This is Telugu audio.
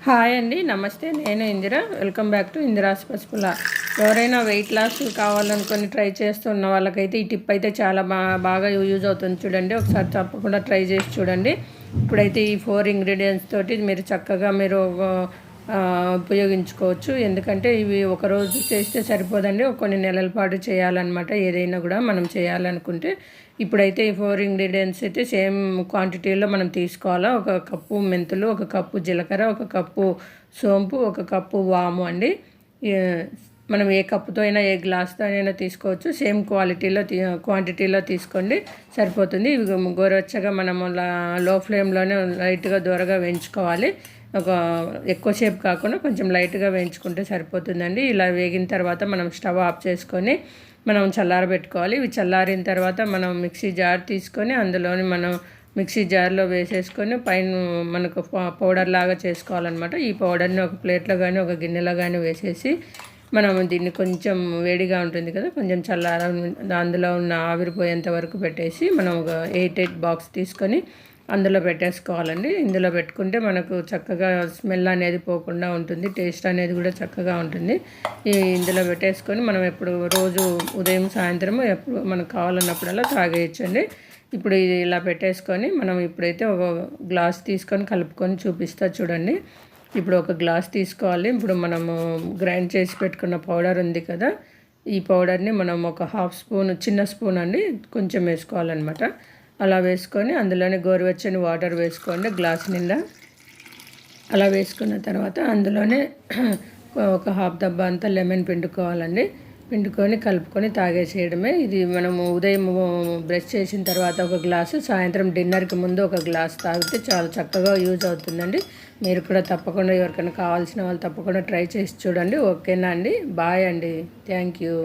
హాయ్ అండి, నమస్తే. నేను Indira. Welcome back to Indira's పసుపుల. ఎవరైనా వెయిట్ లాస్ కావాలనుకొని ట్రై చేస్తున్న వాళ్ళకైతే ఈ టిప్ అయితే చాలా బాగా యూజ్ అవుతుంది. చూడండి, ఒకసారి తప్పకుండా ట్రై చేసి చూడండి. ఇప్పుడైతే ఈ 4 ఇంగ్రీడియంట్స్ తోటి మీరు చక్కగా ఉపయోగించుకోవచ్చు. ఎందుకంటే ఇవి ఒకరోజు చేస్తే సరిపోదండి, కొన్ని నెలల పాటు చేయాలన్నమాట. ఏదైనా కూడా మనం చేయాలనుకుంటే ఇప్పుడైతే ఈ 4 ఇంగ్రీడియంట్స్ అయితే సేమ్ క్వాంటిటీలో మనం తీసుకోవాలా. 1 కప్పు మెంతులు, 1 కప్పు జీలకర్ర, 1 కప్పు సోంపు, 1 కప్పు వాము అండి. మనం ఏ కప్పుతో అయినా ఏ గ్లాస్తో అయినా తీసుకోవచ్చు. సేమ్ క్వాంటిటీలో తీసుకోండి, సరిపోతుంది. ఇవి గోరువెచ్చగా మనము లో ఫ్లేమ్లోనే లైట్గా దూరగా వేయించుకోవాలి. ఎక్కువసేపు కాకుండా కొంచెం లైట్గా వేయించుకుంటే సరిపోతుందండి. ఇలా వేగిన తర్వాత మనం స్టవ్ ఆఫ్ చేసుకొని మనం చల్లారబెట్టుకోవాలి. ఇవి చల్లారిన తర్వాత మనం మిక్సీ జార్ తీసుకొని అందులోని మనం మిక్సీ జార్లో వేసేసుకొని పైన మనకు పౌడర్ లాగా చేసుకోవాలన్నమాట. ఈ పౌడర్ని ఒక ప్లేట్లో కానీ ఒక గిన్నెలో కానీ వేసేసి మనం దీన్ని కొంచెం వేడిగా ఉంటుంది కదా, కొంచెం అందులో ఉన్న ఆవిరిపోయేంత వరకు పెట్టేసి మనం ఒక 8 బాక్స్ తీసుకొని అందులో పెట్టేసుకోవాలండి. ఇందులో పెట్టుకుంటే మనకు చక్కగా స్మెల్ అనేది పోకుండా ఉంటుంది, టేస్ట్ అనేది కూడా చక్కగా ఉంటుంది. ఇందులో పెట్టేసుకొని మనం ఎప్పుడు రోజు ఉదయం సాయంత్రం ఎప్పుడు మనకు కావాలన్నప్పుడల్లా తాగేయచ్చండి. ఇప్పుడు ఇది ఇలా పెట్టేసుకొని మనం ఇప్పుడైతే ఒక గ్లాస్ తీసుకొని కలుపుకొని చూపిస్తా చూడండి. ఇప్పుడు ఒక గ్లాస్ తీసుకోవాలి. ఇప్పుడు మనము గ్రైండ్ చేసి పెట్టుకున్న పౌడర్ ఉంది కదా, ఈ పౌడర్ని మనం ఒక హాఫ్ స్పూన్, చిన్న స్పూన్ అండి, కొంచెం వేసుకోవాలన్నమాట. అలా వేసుకొని అందులోనే గోరువెచ్చని వాటర్ వేసుకోండి గ్లాస్ నిండా. అలా వేసుకున్న తర్వాత అందులోనే ఒక హాఫ్ డబ్బా అంతా లెమన్ పిండుకోవాలండి. పిండుకొని కలుపుకొని తాగేసేయడమే. ఇది మనము ఉదయం బ్రష్ చేసిన తర్వాత ఒక గ్లాసు, సాయంత్రం డిన్నర్కి ముందు ఒక గ్లాస్ తాగితే చాలా చక్కగా యూజ్ అవుతుందండి. మీరు కూడా తప్పకుండా, ఎవరికైనా కావాల్సిన వాళ్ళు తప్పకుండా ట్రై చేసి చూడండి. ఓకేనా అండి? బాయ్ అండి. Thank you.